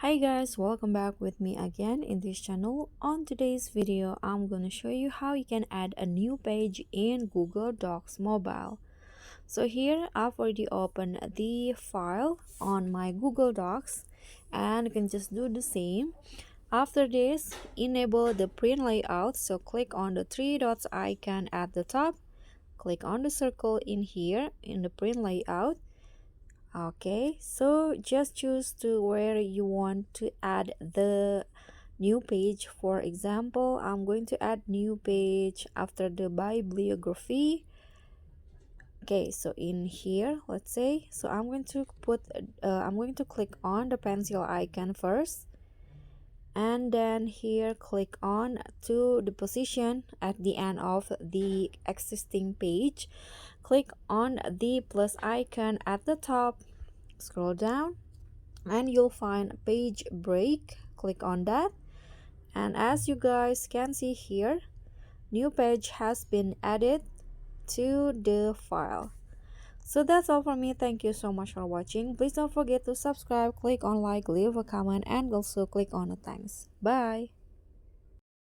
Hi guys, welcome back with me again in this channel. On today's video, I'm gonna show you how you can add a new page in Google Docs Mobile. So here I've already opened the file on my Google Docs and you can just do the same. After this, enable the print layout. So click on the three dots icon at the top, click on the circle in here in the print layout. Okay, so just choose to where you want to add the new page. For example, I'm going to add new page after the bibliography. Okay, so in here, let's say, so I'm going to click on the pencil icon first, and then here click on to the position at the end of the existing page. Click on the plus icon at the top, scroll down, and you'll find page break. Click on that, and as you guys can see here, new page has been added to the file. So that's all from me. Thank you so much for watching. Please don't forget to subscribe, click on like, leave a comment, and also click on the thanks. Bye.